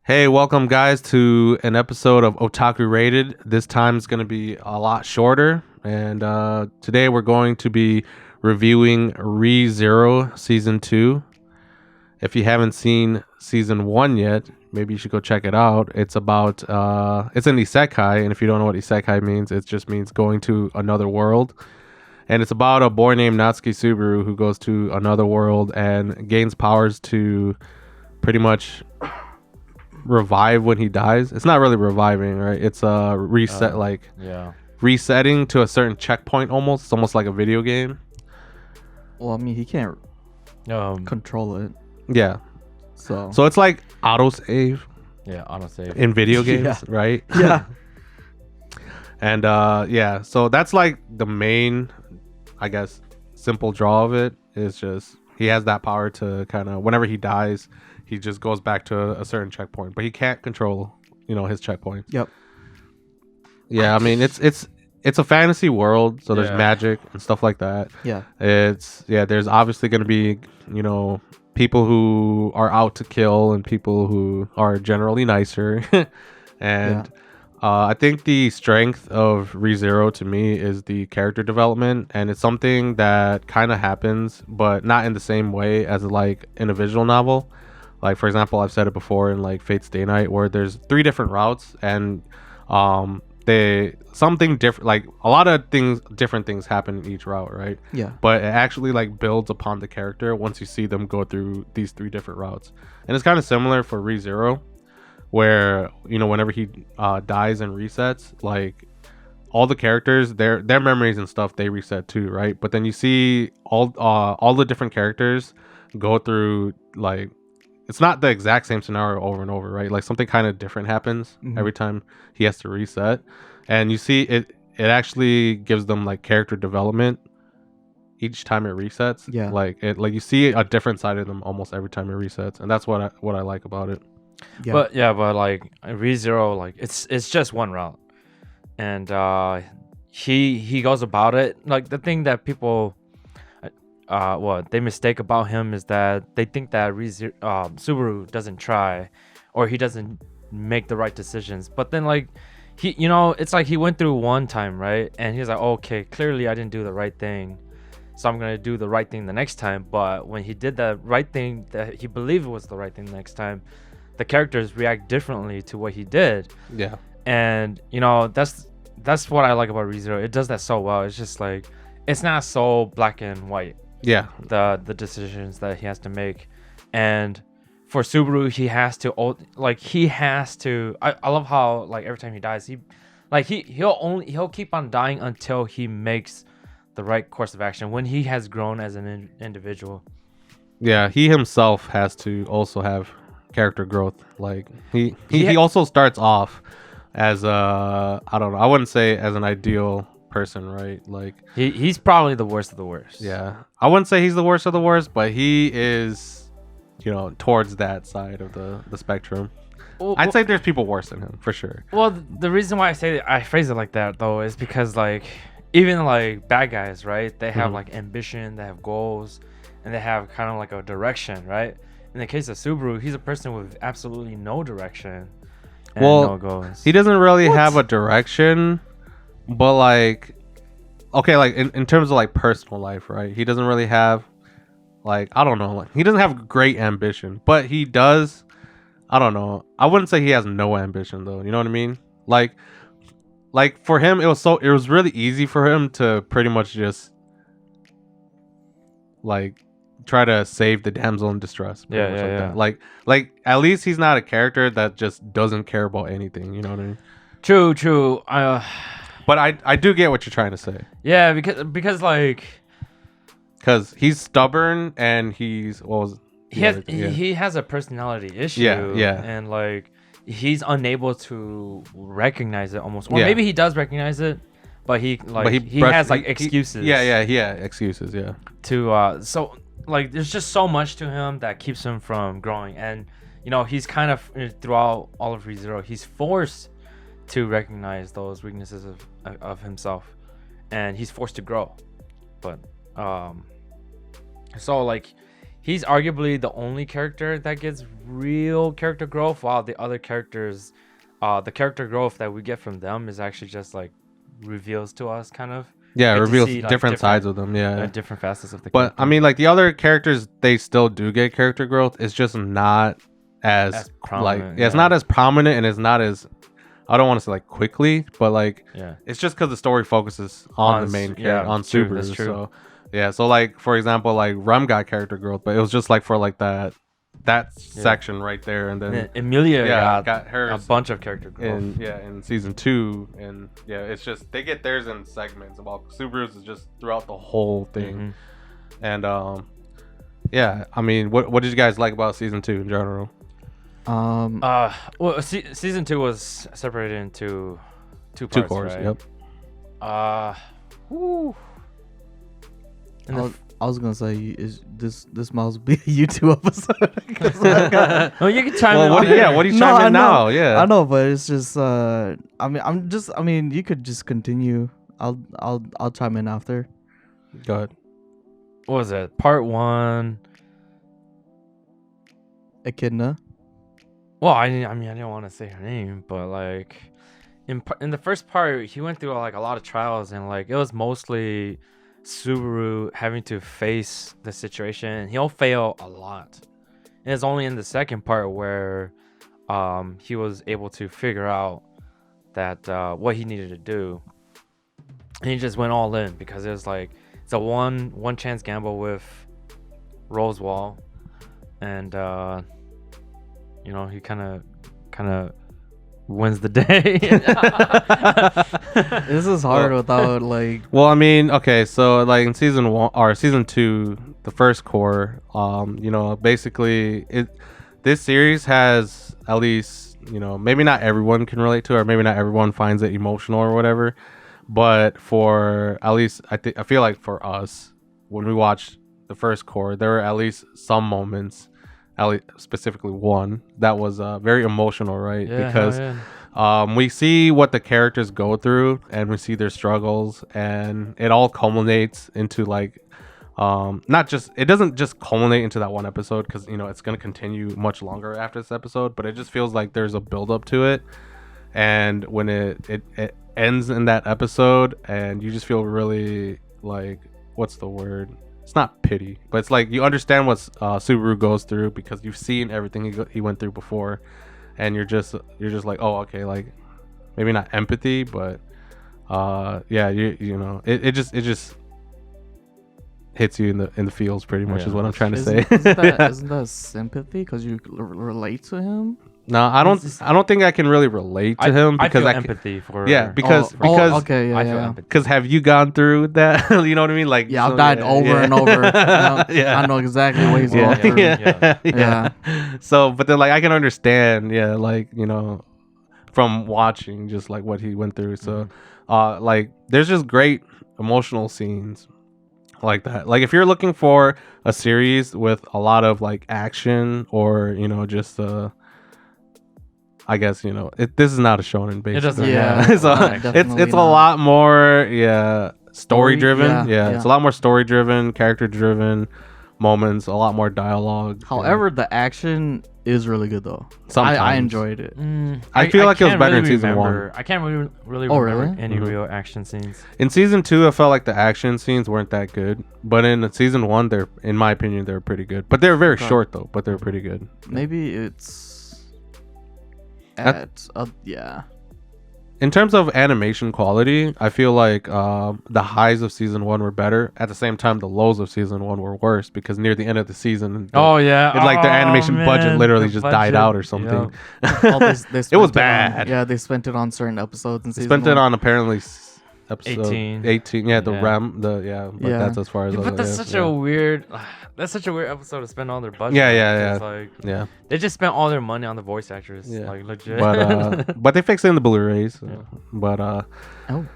Hey, welcome guys to an episode of Otaku Rated. This time is going to be a lot shorter, and today we're going to be reviewing ReZero Season 2. If you haven't seen Season 1 yet, maybe you should go check it out. It's about, it's an isekai, and if you don't know what isekai means, it just means going to another world. And it's about a boy named Natsuki Subaru who goes to another world and gains powers to pretty much revive when he dies. It's not really reviving, right? It's a reset, resetting to a certain checkpoint. Almost, it's almost like a video game. Well, I mean, he can't control it. Yeah. So it's like autosave. Yeah, autosave in video games, right? Yeah. And yeah, so that's like the main, I guess, simple draw of it. Is just he has that power to kind of whenever he dies, he just goes back to a certain checkpoint, but he can't control, his checkpoint. Yep. Yeah, I mean it's a fantasy world, so there's magic and stuff like that. Yeah. There's obviously going to be, people who are out to kill and people who are generally nicer. And I think the strength of ReZero to me is the character development, and it's something that kind of happens, but not in the same way as like in a visual novel. Like, for example, I've said it before in like Fate's Day Night, where there's 3 different routes, and something different, like a lot of different things happen in each route, right? Yeah. But it actually like builds upon the character once you see them go through these 3 different routes. And it's kind of similar for ReZero, where whenever he dies and resets, like all the characters, their memories and stuff, they reset too, right? But then you see all the different characters go through, like, it's not the exact same scenario over and over, right? Like something kind of different happens every time he has to reset, and you see it actually gives them like character development each time it resets. Yeah. Like you see a different side of them almost every time it resets, and that's what I like about it. Yeah. But like ReZero, like it's just one route, and he goes about it like the thing that people what they mistake about him is that they think that Subaru doesn't try, or he doesn't make the right decisions. But then like he, it's like he went through one time, right? And he's like, okay, clearly I didn't do the right thing, so I'm gonna do the right thing the next time. But when he did the right thing that he believed was the right thing the next time, the characters react differently to what he did. Yeah. And that's what I like about ReZero. It does that so well. It's just like it's not so black and white. Yeah. The decisions that he has to make. And for Subaru, he has to I love how like every time he dies, he'll keep on dying until he makes the right course of action when he has grown as an individual. Yeah, he himself has to also have character growth. Like he also starts off as I don't know, I wouldn't say as an ideal person, right? Like he's probably the worst of the worst. Yeah, I wouldn't say he's the worst of the worst, but he is, towards that side of the spectrum. I'd say there's people worse than him for sure. Well, the reason why I phrase it like that though is because like even like bad guys, right? They have like ambition, they have goals, and they have kind of like a direction, right? In the case of Subaru, he's a person with absolutely no direction and no goals. He doesn't really have a direction, but like, okay, like in terms of like personal life, right? He doesn't really have, like, I don't know, like he doesn't have great ambition, but he does. I don't know. I wouldn't say he has no ambition though. You know what I mean? Like for him, it was really easy for him to pretty much just like try to save the damsel in distress. Yeah. Like at least he's not a character that just doesn't care about anything. You know what I mean? True. But I do get what you're trying to say. Yeah, because like, because he's stubborn and he has a personality issue. Yeah. And like he's unable to recognize it almost. Or maybe he does recognize it, but he has like excuses. Excuses. Yeah. To so like there's just so much to him that keeps him from growing, and he's kind of throughout all of ReZero, he's forced to recognize those weaknesses of himself, and he's forced to grow. But so like he's arguably the only character that gets real character growth, while the other characters, the character growth that we get from them is actually just like reveals to us kind of. Yeah, it Get to reveals see, like, different sides of them. Yeah. different facets of the But character. I mean, like the other characters, they still do get character growth. It's just not as, As like, prominent, it's yeah. not as prominent, and it's not as, I don't want to say like quickly, but like yeah. it's just because the story focuses on the On main s- character, yeah, on true, Subaru. that's true. So yeah, so like for example, like Rum got character growth, but it was just like for like that section right there, and then Emilia got a hers bunch of character growth. in season 2, and yeah, it's just they get theirs in segments. About Subaru's is just throughout the whole thing, and yeah, I mean, what did you guys like about season 2 in general? Well, season 2 was separated into two parts, Two cores, right? yep. Whew. And the I was gonna say this must be a YouTube episode. 'Cause oh, you can chime Well, in. what on do you, it. yeah, what do you No, chime I in know. now? Yeah, I know, but it's just I mean you could just continue. I'll chime in after. Go ahead. What was it? Part 1. Echidna. Well, I mean, I didn't want to say her name, but like in the first part, he went through like a lot of trials, and like it was mostly Subaru having to face the situation. He'll fail a lot, and it's only in the second part where he was able to figure out that what he needed to do, and he just went all in because it was like it's a one chance gamble with Rosewall, and you know, he kind of wins the day. This is hard without like. Well, I mean, okay, so like in season 1 or season 2, the first core, you know, basically this series has at least, you know, maybe not everyone can relate to it, or maybe not everyone finds it emotional or whatever, but for at least I feel like for us, when we watched the first core, there were at least some moments, at least specifically one, that was very emotional, right? Yeah, Because we see what the characters go through, and we see their struggles, and it all culminates into like it doesn't just culminate into that one episode, because you know it's going to continue much longer after this episode, but it just feels like there's a build up to it, and when it ends in that episode, and you just feel really like, what's the word, it's not pity, but it's like you understand what Subaru goes through, because you've seen everything he went through before, and you're just like, oh, okay, like maybe not empathy, but yeah, you know, it just hits you in the feels, pretty much, is what I'm trying to say. Isn't that sympathy? Because you relate to him. No, I don't think I can really relate to him, because I feel empathy for. because okay, yeah, I feel yeah. empathy. because have you gone through that? You know what I mean? Like, Yeah, I've so- died over and over. Yeah. I know exactly what he's going Yeah. through. Yeah. Yeah. So, but then like I can understand, yeah, like, you know, from watching just like what he went through. So, like there's just great emotional scenes like that. Like if you're looking for a series with a lot of like action, or you know, just I guess, you know, this is not a shonen, basically. It doesn't. Yeah. So Definitely it's a not. lot more, yeah, story driven. yeah, It's a lot more story driven, character driven moments, a lot more dialogue. However, the action is really good though. Sometimes. I enjoyed it. I feel like it was can't better in really season remember- I can't really Oh, remember really? any Mhm. real action scenes. In season 2, I felt like the action scenes weren't that good, but in season 1, they're, in my opinion, they're pretty good. But they're very Okay. short though. But they're pretty good. Maybe it's That- yeah. In terms of animation quality, I feel like the highs of season 1 were better. At the same time, the lows of season 1 were worse, because near the end of the season, Oh yeah, it's like their Oh, animation budget man, literally the just died budget. out or something. Well, they It spent was on- bad. yeah, they spent it on certain episodes and They spent it on apparently episode 18. Yeah, the Yeah. RAM, but Yeah. that's as far as. But that's such a weird. That's such a weird episode to spend all their budget. Yeah, on, yeah, 'cause, yeah. Like yeah. they just spent all their money on the voice actors. Yeah. Like legit. But they fixed it in the Blu-rays. So. Yeah. But Oh.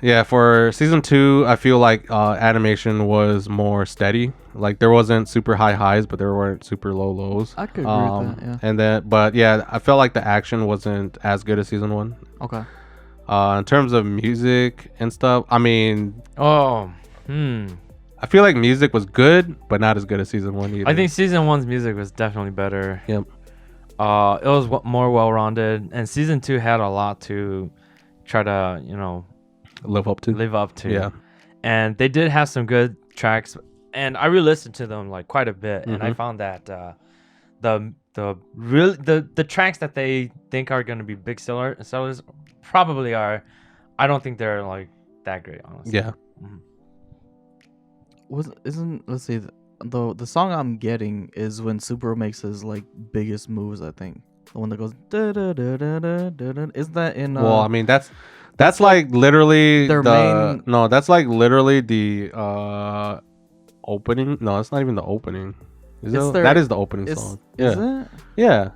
yeah, for season 2, I feel like animation was more steady. Like there wasn't super high highs, but there weren't super low lows. I could agree with that. Yeah. And then, but yeah, I felt like the action wasn't as good as season 1. Okay. In terms of music and stuff, I mean, oh, I feel like music was good, but not as good as season 1 either. I think season 1's music was definitely better. Yep. It was more well-rounded, and season 2 had a lot to try to, live up to. Yeah. And they did have some good tracks, and I re-listened to them like quite a bit, and I found that the tracks that they think are going to be big sellers probably are. I don't think they're like that great, honestly. Yeah. Let's see, the song I'm getting is when Subaru makes his like biggest moves. I think the one that goes da da da da da da da. Is that in? Well, I mean that's like literally their main. No, that's like literally the opening. No, it's not even the opening. That is the opening song. Is Yeah. it? Yeah.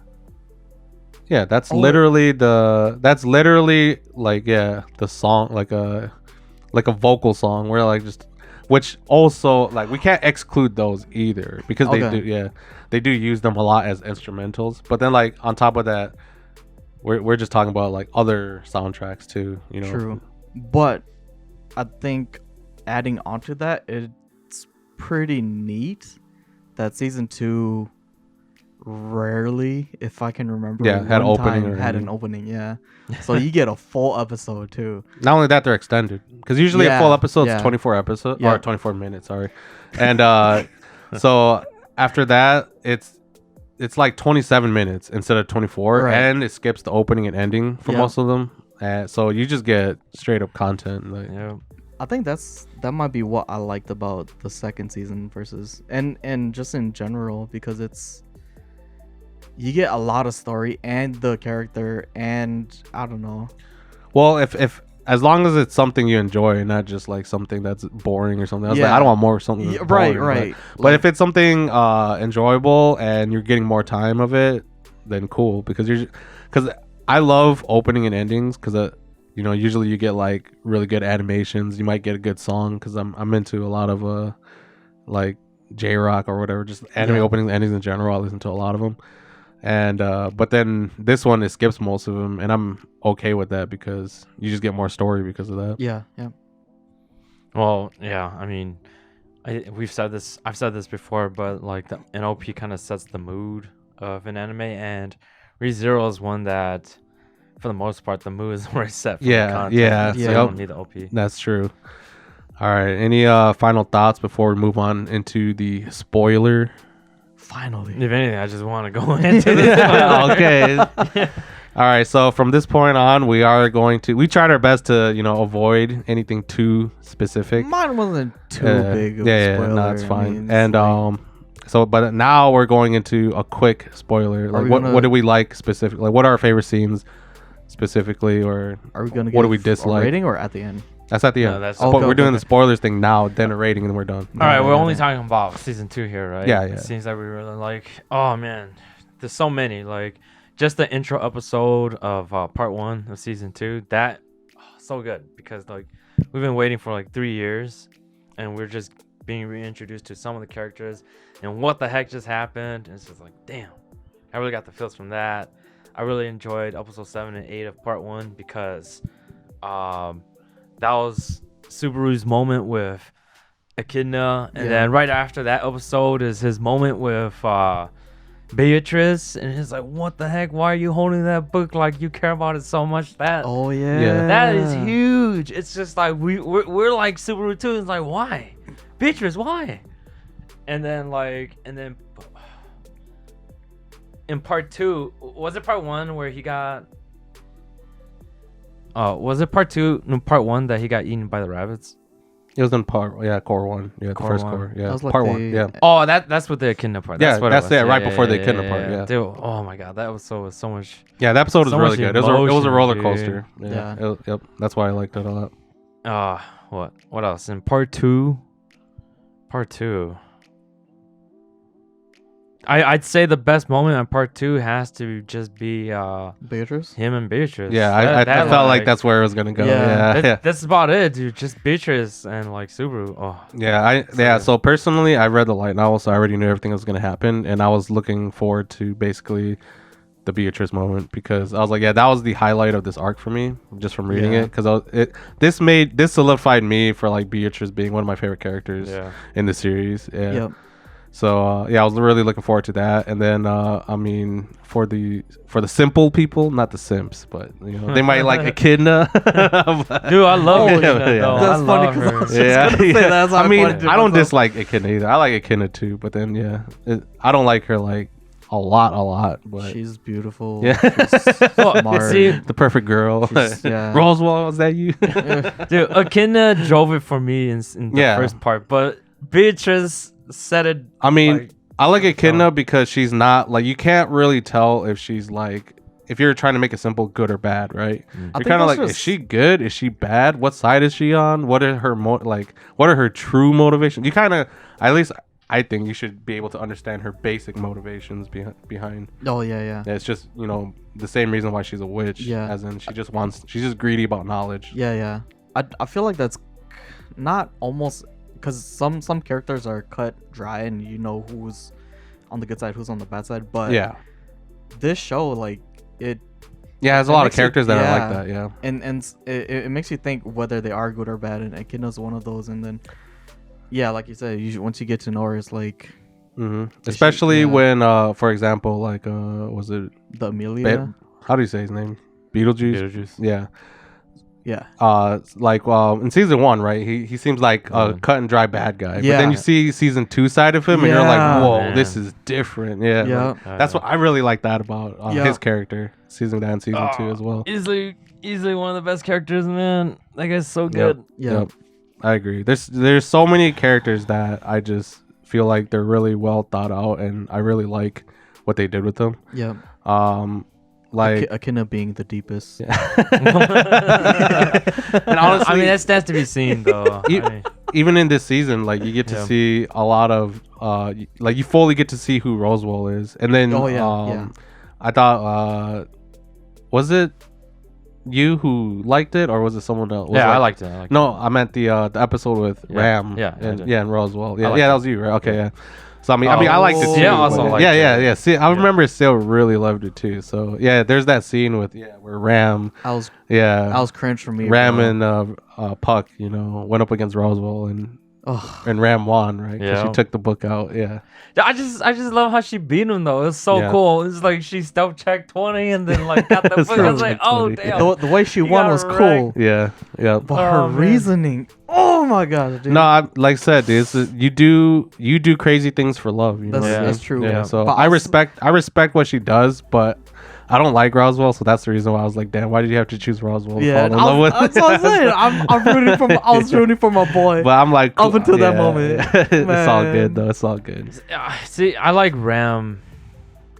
Yeah, that's Oh, literally like the song, like a vocal song where like just, which also like we can't exclude those either because they do use them a lot as instrumentals. But then like on top of that, we're just talking about like other soundtracks too, you know. True, but I think adding on to that, it's pretty neat that season 2 rarely, if I can remember, had one opening time or had an anything. opening. Yeah, so you get a full episode too. Not only that, they're extended because usually a full episode is 24 episodes Yeah. or 24 minutes. Sorry, and so after that, it's like 27 minutes instead of 24, Right. and it skips the opening and ending for Yeah. most of them. So you just get straight up content. Like, Yeah. I think that might be what I liked about the second season versus and just in general, because you get a lot of story and the character, and I don't know. well, if as long as it's something you enjoy and not just like something that's boring or something. I was like, Yeah. I don't want more something. Yeah, That's right, boring, right. But if it's something enjoyable and you're getting more time of it, then cool. Because I love opening and endings because usually you get like really good animations. You might get a good song because I'm into a lot of like J-Rock or whatever, just anime openings and endings in general. I listen to a lot of them. And but then this one, it skips most of them, and I'm okay with that because you just get more story because of that. Yeah. Well, yeah. I mean, I've said this before, but like an OP kind of sets the mood of an anime, and ReZero is one that, for the most part, the mood is already set. For Yeah, the content, yeah, So yeah. you don't need the OP. That's true. All right. Any final thoughts before we move on into the spoiler? Finally. If anything, I just want to go into this. Okay. All right. So from this point on, we tried our best to avoid anything too specific. Mine wasn't too big of a Yeah, spoiler. no, it's I fine. mean, And but now we're going into a quick spoiler. Like, we what gonna- do we like specifically? Like, what are our favorite scenes specifically, or are we gonna what do give we a dislike? rating or at the end? That's at the No, end. that's- But Okay, we're doing okay. the spoilers thing now, then a rating, and then we're done. All right, No, we're no, only no. talking about season 2 here, right? Yeah, yeah. It seems like we really like. Oh man, there's so many. Like just the intro episode of part 1 of season 2. That so good because like we've been waiting for like 3 years, and we're just being reintroduced to some of the characters and what the heck just happened. And it's just like, damn, I really got the feels from that. I really enjoyed episode 7 and 8 of part 1 because that was Subaru's moment with Echidna, and then right after that episode is his moment with Beatrice, and he's like, what the heck, why are you holding that book like you care about it so much? Oh yeah. Yeah. That is huge. It's just like we're like Subaru too. It's like, why Beatrice, why? And then in part 2, was it part 1 where he got was it part 2 no, part 1 that he got eaten by the rabbits? It was in core 1. Yeah, the Core first 1. core. Yeah, That was like part the- 1. Yeah. Oh, that's with the echidna part. That's Yeah, what that's it was. it, right before the echidna part, yeah. Dude, oh my god, that was so much. Yeah, that episode was So really much good. It was a emotion, roller dude. coaster. Yeah. Yep. That's why I liked it a lot. What else in part 2? Part 2. I'd say the best moment in part 2 has to just be Beatrice. him and Beatrice. Yeah, I felt like that's where it was gonna go. Yeah. Yeah. That's about it, dude. Just Beatrice and like Subaru. Oh, Yeah. So personally, I read the light novel, so I already knew everything that was gonna happen, and I was looking forward to basically the Beatrice moment, because I was like, yeah, that was the highlight of this arc for me, just from reading Yeah. it, because this solidified me for like Beatrice being one of my favorite characters in the series. Yeah. Yep. So yeah, I was really looking forward to that. And then I mean, for the simple people, not the simps, but you know, they might like Echidna. Dude, I love Oh, Echidna, yeah. though. That's I funny love 'cause I her. was just gonna say that's how I mean, wanted to I don't myself. dislike Echidna either. I like Echidna too, but then yeah, I don't like her like a lot. But She's beautiful. Yeah. She's Well, smart. see, the perfect girl. Yeah. Roswell, is that you? dude, Echidna drove it for me in the Yeah. first part, but Beatrice said it. I mean, like, I like Echidna so- because she's not like, you can't really tell if she's like, if you're trying to make it simple, good or bad, right? I You're think kind of that's like, is just- she good? Is she bad? What side is she on? What are her what are her true motivations? You kind of, at least I think you should be able to understand her basic motivations behind. Oh yeah. It's just, you know, the same reason why she's a witch. Yeah. As in, she's just greedy about knowledge. Yeah. I feel like that's not almost because some characters are cut dry and you know who's on the good side, who's on the bad side. But Yeah. this show, like it, Yeah, there's a It lot of makes you- characters that are like yeah. that. Yeah. and it makes you think whether they are good or bad, and Echidna's one of those. And then, yeah, like you said, once you get to know her, it's like Especially yeah. when, for example, like, was it, the Amelia. how do you say his name? Beetlejuice? Beetlejuice. Yeah. Yeah. Like in season 1, right? He seems like a Mhm. cut and dry bad guy. But Yeah. then you see season 2 side of him, and you're like, Yeah. whoa, Man. this is different. Yeah. Yeah. like, that's what I really like that about Yeah. his character, season that and season 2 as well. Easily one of the best characters, man. That guy's so good. Yeah. Yep. I agree. There's so many characters that I just feel like they're really well thought out, and I really like what they did with them. Yeah. Like Echidna being the deepest. and honestly, I mean, that stands to be seen, though. You- I mean, even in this season, like you get to Yeah. see a lot of like you fully get to see who Roswell is. And then Oh, yeah. I thought was it you who liked it, or was it someone else? Was yeah, it- I liked it. No, I meant the episode with Yeah. Ram. Yeah, I and did. and Roswell. Yeah, liked that it. was you, right? Okay, yeah. So I mean, I liked it too. Yeah, also but- liked yeah. it. See, I Yeah. remember Sil really loved it too. So yeah, there's that scene with where Ram, I was yeah, cringe for me. Ram bro. and Puck, you know, went up against Roswell and Ugh. Ram won, right? 'Cause Yeah. she took the book out. Yeah. I just love how she beat him though. It's so Yeah. cool. It's like she stealth checked 20 and then like got the book. I was Stealth like, checked oh 20. damn. The way she You won got was wrecked. cool. Yeah. Yeah. But Oh, her man. reasoning, oh my god, dude. No, like I said, you do crazy things for love. You know That's- what I mean? that's true. Yeah. Yeah. So But I also- respect what she does, but I don't like Roswell, so that's the reason why I was like, damn, why did you have to choose Roswell? To Yeah, fall in love with? that's what I'm saying. I was rooting for my boy. But I'm like, Up until that yeah, moment. it's all Man. good though. It's all good. See, I like Ram.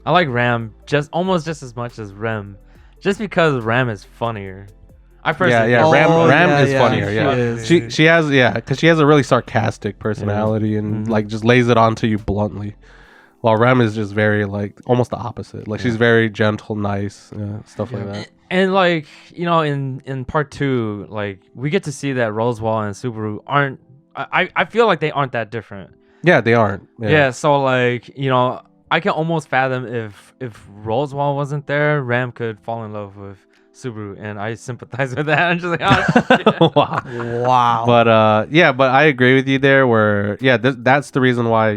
I like Ram almost just as much as Rem, just because Ram is funnier. I personally Yeah. Oh, Ram yeah, is yeah, funnier. she Yeah. is. She has because she has a really sarcastic personality and Mhm. like just lays it onto you bluntly. While Rem is just very like almost the opposite. Like she's very gentle, nice, stuff like Yeah. that. And like, you know, in part 2, like we get to see that Roswell and Subaru aren't. I feel like they aren't that different. Yeah, they aren't. Yeah. So like, you know, I can almost fathom if Roswell wasn't there, Ram could fall in love with Subaru, and I sympathize with that. I'm just like, oh shit. Wow. Wow. But but I agree with you there. Where that's the reason why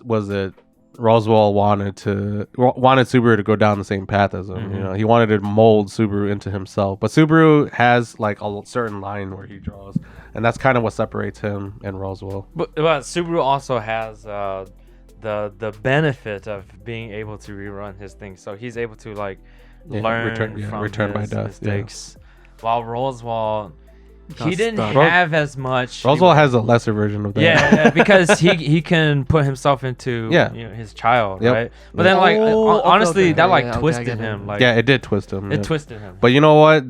was it Roswell wanted Subaru to go down the same path as him. Mhm. You know, he wanted to mold Subaru into himself. But Subaru has like a certain line where he draws, and that's kind of what separates him and Roswell. But Subaru also has the benefit of being able to rerun his thing, so he's able to like Yeah, learn return- from return by his death, yeah. mistakes. While Roswell, Got he didn't stuck. have as much. Roswell has a lesser version of that. yeah, because he can put himself into Yeah. you know, his child, Yep. right? But then like Oh, okay, honestly, okay. that Yeah, like yeah, okay, I twisted get it. him. Like Yeah, it did twist him. it yeah. twisted him. But you know what?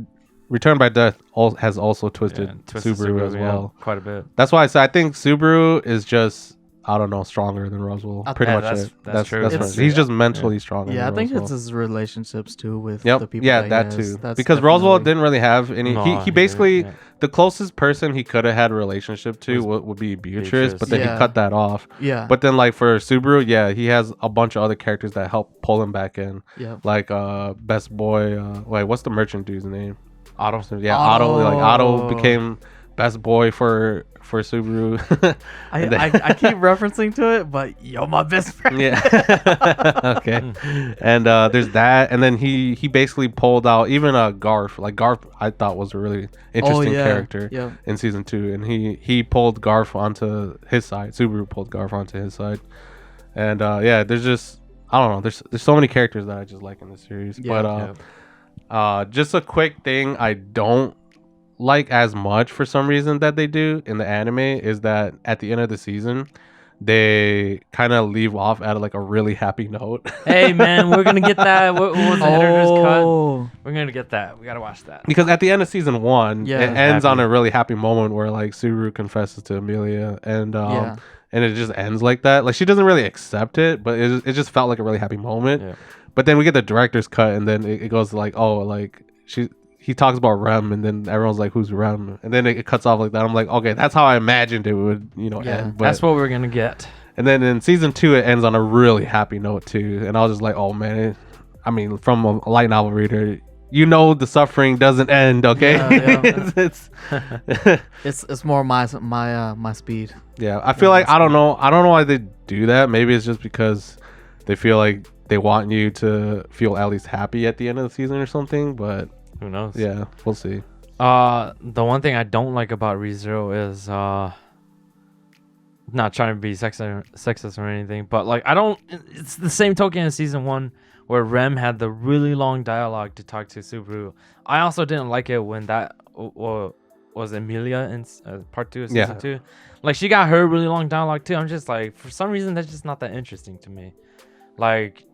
Return by Death has also twisted Yeah, twisted Subaru as yeah, well. quite a bit. That's why I say I think Subaru is just I don't know, stronger than Roswell. I- Pretty Yeah, much that's- it. that's true. That's It's- right. He's just mentally stronger. Yeah, I than think it's Roswell. his relationships too with Yep. the people. Yeah, that, that he has. too. That's Because Roswell definitely- didn't really have any. No, He didn't, basically yeah. the closest person he could have had a relationship to Was would be Beatrice, Beatrice. but then Yeah. he cut that off. Yeah. But then like for Subaru, yeah, he has a bunch of other characters that help pull him back in. yeah. Like Best Boy. Wait, what's the merchant dude's name? Otto. Yeah, Otto. Like Otto Otto. became Best Boy for Subaru. And then- I keep referencing to it, but you're my best friend. Yeah. Okay. And there's that, and then he basically pulled out even Garf. Like Garf, I thought was a really interesting character Yeah. in season 2, and he pulled Garf onto his side. Subaru pulled Garf onto his side, and yeah, there's just I don't know. There's so many characters that I just like in the series, Yeah. but just a quick thing I don't like as much for some reason that they do in the anime is that at the end of the season they kind of leave off at like a really happy note. Hey man, we're gonna get that. What was the editor's cut? Oh. We're gonna get that. We gotta watch that. Because at the end of season 1 Yeah. it ends on Happy. a really happy moment where like Subaru confesses to Amelia, and Yeah. and it just ends like that. Like she doesn't really accept it, but it just felt like a really happy moment. Yeah. But then we get the director's cut, and then it goes like, oh, like he talks about Rem, and then everyone's like, who's Rem? And then it cuts off like that. I'm like, okay, that's how I imagined it would, Yeah. end. But, That's what we're gonna get. and then in season 2, it ends on a really happy note too. And I was just like, oh man, I mean, from a light novel reader, the suffering doesn't end, okay? Yeah, yeah. it's It's more my speed. yeah. I feel like I don't know why they do that. Maybe it's just because they feel like they want you to feel at least happy at the end of the season or something. But Who knows? yeah, we'll see. The one thing I don't like about ReZero is not trying to be sexist or anything, but like it's the same token in season 1 where Rem had the really long dialogue to talk to Subaru. I also didn't like it when that was Emilia in part 2 of season 2. Like she got her really long dialogue too. I'm just like, for some reason that's just not that interesting to me. Like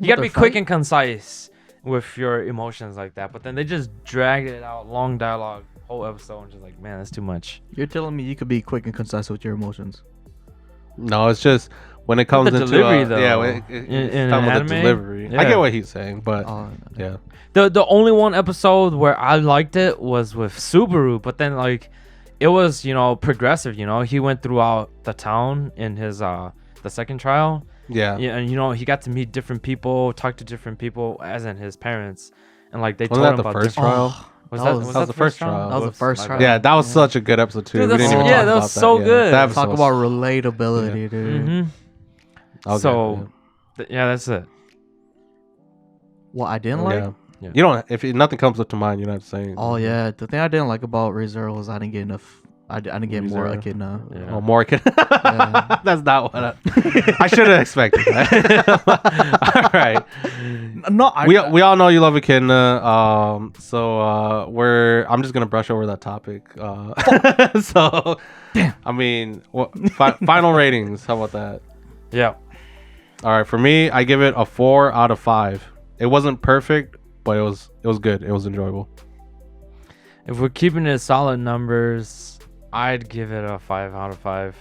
you gotta be quick and concise with your emotions like that, but then they just dragged it out, long dialogue, whole episode. I'm just like, man, that's too much. You're telling me you could be quick and concise with your emotions. No, it's just when it comes the into delivery, though, yeah, when in it's an talking about the anime, delivery. I yeah. get what he's saying, but Oh, yeah, The only one episode where I liked it was with Subaru, but then like it was, progressive, he went throughout the town in his the second trial. yeah. Yeah, and he got to meet different people, talk to different people, as in his parents, and like they Wasn't told that him the about first different- trial? Was That that, was- was that that was the first trial. That was the Whoops, first my trial. bad. Yeah, that was Yeah. such a good episode too. Dude, We didn't even yeah, talk that was about so Yeah, good. that Talk episode about was- relatability, dude. Mm-hmm. okay, So, yeah, that's it. What I didn't yeah. like? Yeah. Yeah. You don't. If nothing comes up to mind, you're not saying. Oh yeah, the thing I didn't like about ReZero was I didn't get enough. I didn't get more ReZero? Echidna. Yeah. Oh, more can. Yeah. That's not what I should have expected. That. All right. No, We all know you love Echidna. So I'm just gonna brush over that topic. So, I mean, final ratings. How about that? Yeah. All right, for me, I give it a 4 out of 5. It wasn't perfect, but it was good. It was enjoyable. If we're keeping it solid numbers, I'd give it a 5 out of 5.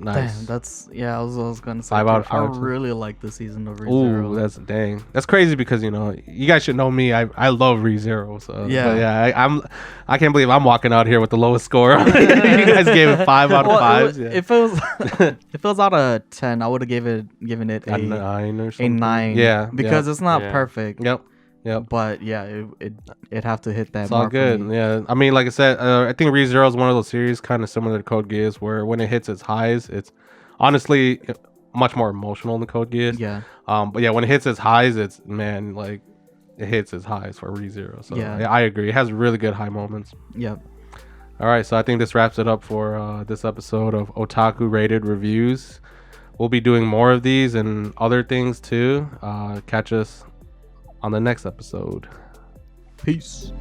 Nice. Damn, that's I was gonna say 5 out of too. I 5 too. really like the season of Ooh, ReZero. that's crazy because you guys should know me. I love ReZero. So Yeah. but yeah, I can't believe I'm walking out here with the lowest score. You guys gave it 5 out of Well, 5. If it was if it was out of 10, I would have given it A a 9 or a something. 9. Yeah, because yeah. it's not Yeah. perfect. Yep. But yeah, it'd have to hit that It's all mark for good. me. Yeah, I mean, like I said, I think ReZero is one of those series kind of similar to Code Geass, where when it hits its highs, it's honestly much more emotional than Code Geass. Yeah. But yeah, when it hits its highs, it's like it hits its highs for ReZero. So Yeah. yeah, I agree. It has really good high moments. Yep. All right, so I think this wraps it up for this episode of Otaku Rated Reviews. We'll be doing more of these and other things too. Catch us on the next episode. Peace.